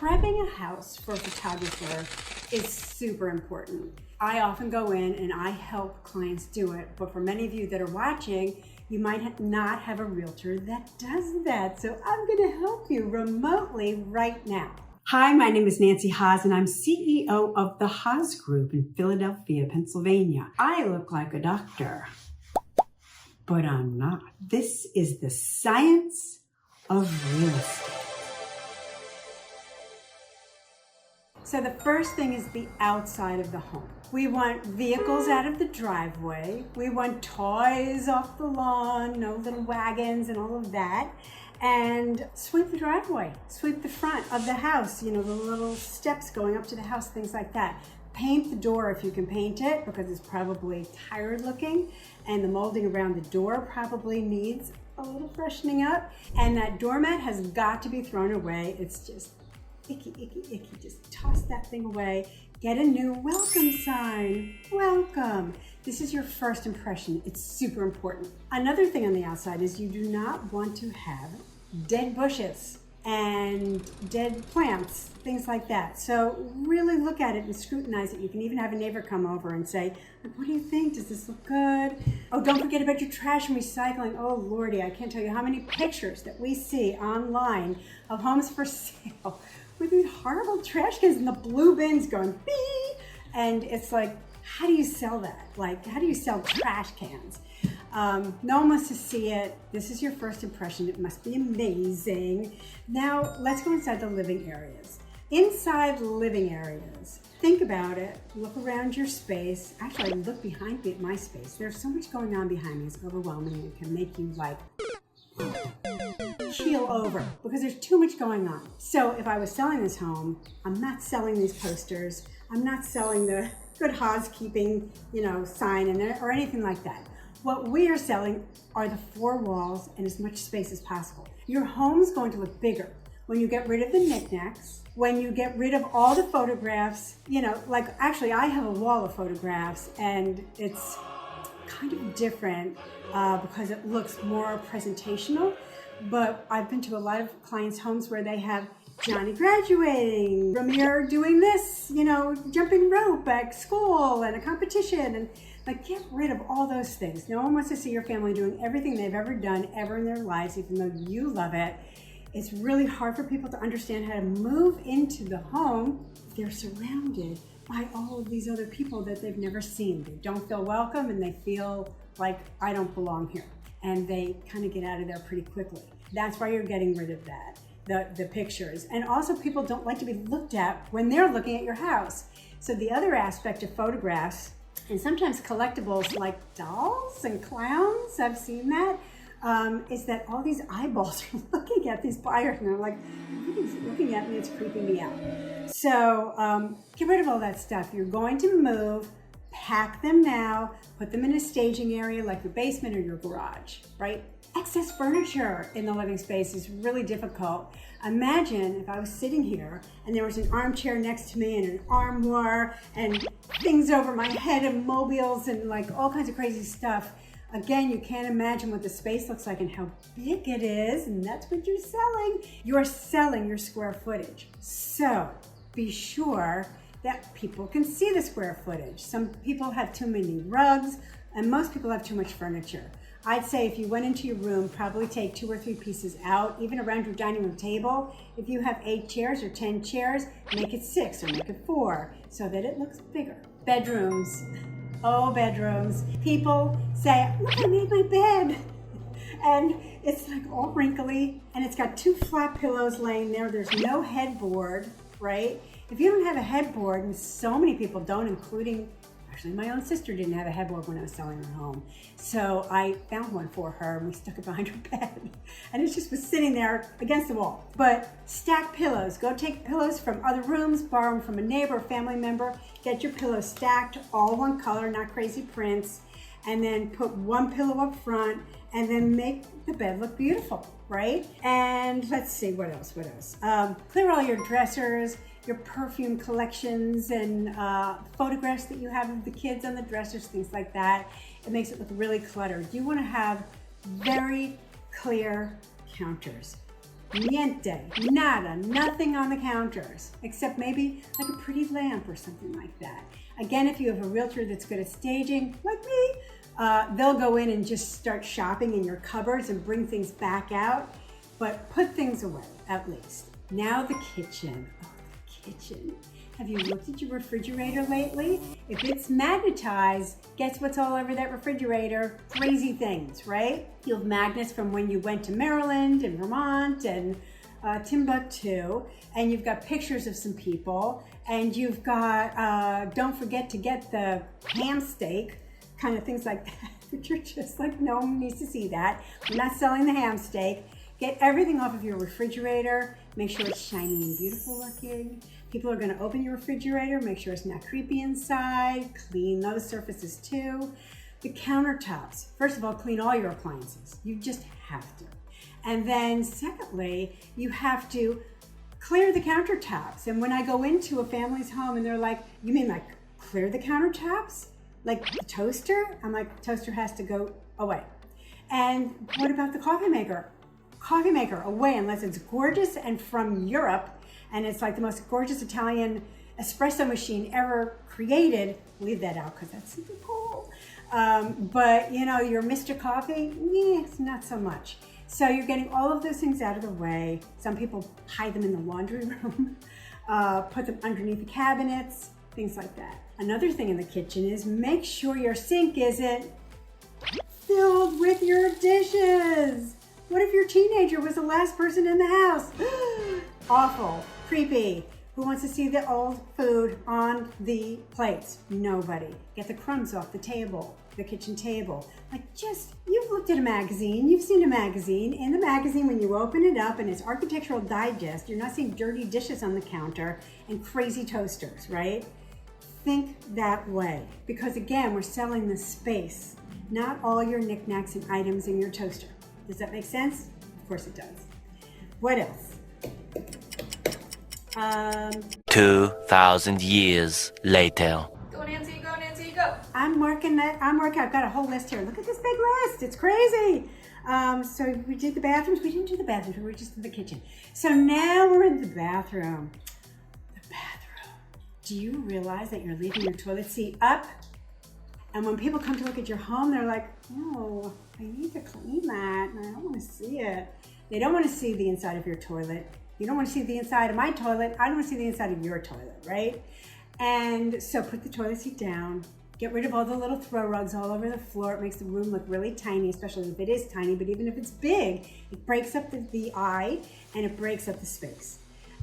Prepping a house for a photographer is super important. I often go in and I help clients do it, but for many of you that are watching, you might not have a realtor that does that. So I'm going to help you remotely right now. Hi, my name is Nancy Haas and I'm CEO of the Haas Group in Philadelphia, Pennsylvania. I look like a doctor, but I'm not. This is the science of real estate. So the first thing is the outside of the home. We want vehicles out of the driveway. We want toys off the lawn, no little wagons and all of that. And sweep the driveway, sweep the front of the house, the little steps going up to the house, things like that. Paint the door if you can paint it, because it's probably tired looking, and the molding around the door probably needs a little freshening up. And that doormat has got to be thrown away. It's just icky, icky, icky. Just toss that thing away. Get a new welcome sign. Welcome. This is your first impression. It's super important. Another thing on the outside is you do not want to have dead bushes and dead plants, things like that. So really look at it and scrutinize it. You can even have a neighbor come over and say, what do you think? Does this look good? Oh, don't forget about your trash and recycling. Oh, Lordy, I can't tell you how many pictures that we see online of homes for sale with these horrible trash cans and the blue bins going beep. And it's like, how do you sell that? Like, how do you sell trash cans? No one wants to see it. This is your first impression. It must be amazing. Now, let's go inside the living areas. Inside living areas, think about it. Look around your space. Actually, look behind my space. There's so much going on behind me. It's overwhelming. It can make you like keel over because there's too much going on. So if I was selling this home, I'm not selling these posters. I'm not selling the good Haaskeeping, sign in there or anything like that. What we are selling are the four walls and as much space as possible. Your home's going to look bigger when you get rid of the knickknacks, when you get rid of all the photographs. Actually I have a wall of photographs and it's kind of different because it looks more presentational. But I've been to a lot of clients' homes where they have Johnny graduating, Ramir doing this, jumping rope at school and a competition, and get rid of all those things. No one wants to see your family doing everything they've ever done ever in their lives, even though you love it. It's really hard for people to understand how to move into the home if they're surrounded by all of these other people that they've never seen. They don't feel welcome and they feel like, I don't belong here. And they kind of get out of there pretty quickly. That's why you're getting rid of that, the pictures. And also people don't like to be looked at when they're looking at your house. So the other aspect of photographs, and sometimes collectibles like dolls and clowns, I've seen that, is that all these eyeballs are looking at these buyers and they're like, nobody's looking at me, it's creeping me out. So get rid of all that stuff. You're going to move, pack them now, put them in a staging area like your basement or your garage, right? Excess furniture in the living space is really difficult. Imagine if I was sitting here and there was an armchair next to me and an armoire and things over my head and mobiles and all kinds of crazy stuff. Again, you can't imagine what the space looks like and how big it is, and that's what you're selling. You're selling your square footage. So be sure that people can see the square footage. Some people have too many rugs and most people have too much furniture. I'd say if you went into your room, probably take 2 or 3 pieces out, even around your dining room table. If you have 8 chairs or 10 chairs, make it 6 or make it 4 so that it looks bigger. Bedrooms. Oh, bedrooms. People say, look, I made my bed. And it's all wrinkly and it's got 2 flat pillows laying there. There's no headboard, right? If you don't have a headboard, and so many people don't, including actually my own sister didn't have a headboard when I was selling her home. So I found one for her and we stuck it behind her bed. And it just was sitting there against the wall. But stack pillows. Go take pillows from other rooms, borrow them from a neighbor or family member. Get your pillows stacked, all one color, not crazy prints. And then put 1 pillow up front and then make the bed look beautiful, right? And let's see, what else? Clear all your dressers, your perfume collections and photographs that you have of the kids on the dressers, things like that. It makes it look really cluttered. You want to have very clear counters. Niente, nada, nothing on the counters, except maybe like a pretty lamp or something like that. Again, if you have a realtor that's good at staging, like me, they'll go in and just start shopping in your cupboards and bring things back out, but put things away at least. Now the kitchen. Oh, the kitchen. Have you looked at your refrigerator lately? If it's magnetized, guess what's all over that refrigerator? Crazy things, right? You have magnets from when you went to Maryland and Vermont and Timbuktu, and you've got pictures of some people, and you've got, don't forget to get the ham steak, kind of things like that, but you're just like, no one needs to see that. We're not selling the ham steak. Get everything off of your refrigerator. Make sure it's shiny and beautiful looking. People are going to open your refrigerator, make sure it's not creepy inside, clean those surfaces too. The countertops, first of all, clean all your appliances. You just have to. And then secondly, you have to clear the countertops. And when I go into a family's home and they're like, you mean like clear the countertops? Like the toaster? I'm like, toaster has to go away. And what about the coffee maker? Coffee maker away, unless it's gorgeous and from Europe, and it's like the most gorgeous Italian espresso machine ever created. Leave that out because that's super cool. But you know, your Mr. Coffee, it's not so much. So you're getting all of those things out of the way. Some people hide them in the laundry room, put them underneath the cabinets, things like that. Another thing in the kitchen is make sure your sink isn't filled with your dishes. What if your teenager was the last person in the house? Awful, creepy. Who wants to see the old food on the plates? Nobody. Get the crumbs off the table, the kitchen table. Like you've looked at a magazine, you've seen a magazine. In the magazine, when you open it up and it's Architectural Digest, you're not seeing dirty dishes on the counter and crazy toasters, right? Think that way. Because again, we're selling the space, not all your knickknacks and items in your toaster. Does that make sense? Of course it does. What else? 2,000 years later. Go, Nancy, go. I'm working. I've got a whole list here. Look at this big list. It's crazy. So we did the bathrooms. We didn't do the bathrooms. We were just in the kitchen. So now we're in the bathroom. The bathroom. Do you realize that you're leaving your toilet seat up? And when people come to look at your home, they're like, oh, I need to clean that, and I don't want to see it. They don't want to see the inside of your toilet. You don't want to see the inside of my toilet. I don't want to see the inside of your toilet, right? And so put the toilet seat down. Get rid of all the little throw rugs all over the floor. It makes the room look really tiny, especially if it is tiny, but even if it's big, it breaks up the eye and it breaks up the space.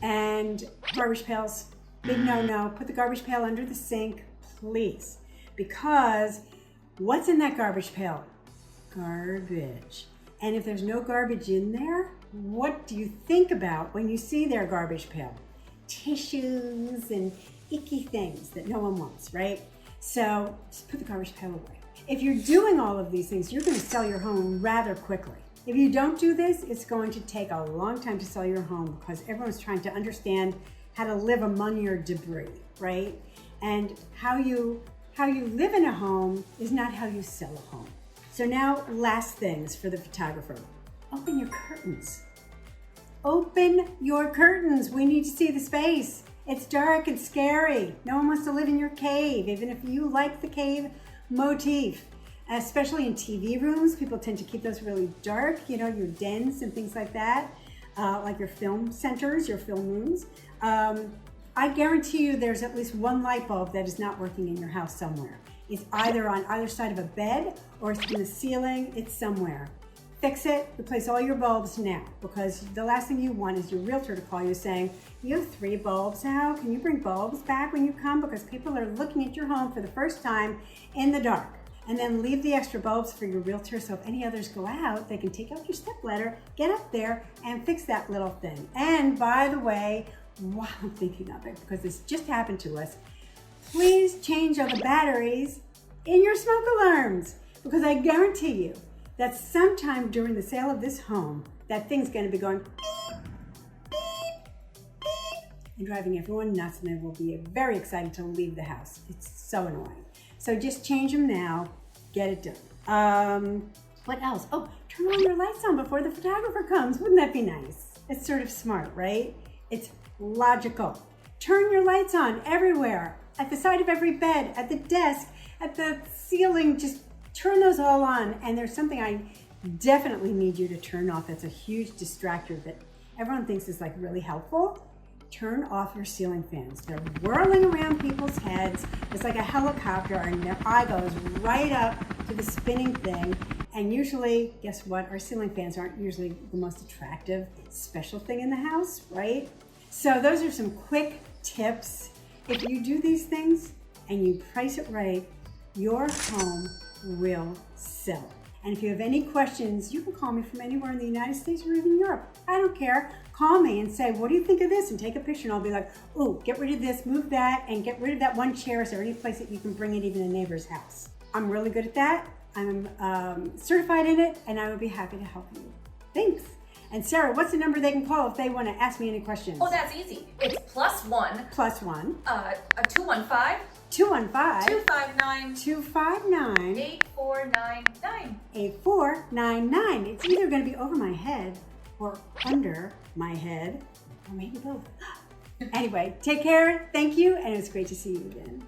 And garbage pails, big no-no. Put the garbage pail under the sink, please. Because what's in that garbage pail? Garbage. And if there's no garbage in there, what do you think about when you see their garbage pail? Tissues and icky things that no one wants, right? So just put the garbage pail away. If you're doing all of these things, you're going to sell your home rather quickly. If you don't do this, it's going to take a long time to sell your home because everyone's trying to understand how to live among your debris, right? And how you live in a home is not how you sell a home. So now, last things for the photographer. Open your curtains. Open your curtains. We need to see the space. It's dark and scary. No one wants to live in your cave, even if you like the cave motif. Especially in TV rooms, people tend to keep those really dark, you know, your dens and things like that, like your film centers, your film rooms. I guarantee you there's at least one light bulb that is not working in your house somewhere. It's either on either side of a bed or it's in the ceiling, it's somewhere. Fix it, replace all your bulbs now, because the last thing you want is your realtor to call you saying, you have 3 bulbs now, can you bring bulbs back when you come? Because people are looking at your home for the first time in the dark. And then leave the extra bulbs for your realtor, so if any others go out, they can take out your stepladder, get up there, and fix that little thing. And by the way, while I'm thinking of it, because this just happened to us, please change all the batteries in your smoke alarms, because I guarantee you that sometime during the sale of this home, that thing's going to be going beep, beep, beep, and driving everyone nuts, and they will be very excited to leave the house. It's so annoying. So just change them now, get it done. What else? Oh, turn all your lights on before the photographer comes. Wouldn't that be nice? It's sort of smart, right? It's logical. Turn your lights on everywhere, at the side of every bed, at the desk, at the ceiling. Just turn those all on. And there's something I definitely need you to turn off that's a huge distractor that everyone thinks is like really helpful. Turn off your ceiling fans. They're whirling around people's heads. It's like a helicopter, and their eye goes right up to the spinning thing. And usually, guess what? Our ceiling fans aren't usually the most attractive special thing in the house, right? So those are some quick tips. If you do these things and you price it right, your home will sell. And if you have any questions, you can call me from anywhere in the United States or even Europe. I don't care. Call me and say, what do you think of this? And take a picture, and I'll be like, oh, get rid of this, move that, and get rid of that one chair. Is there any place that you can bring it, even a neighbor's house? I'm really good at that. I'm certified in it, and I would be happy to help you. Thanks. And Sarah, what's the number they can call if they want to ask me any questions? Oh, that's easy. It's +1 +1 215 215 259 259 8499. 8499. It's either going to be over my head or under my head, or maybe both. Anyway, take care. Thank you, and it was great to see you again.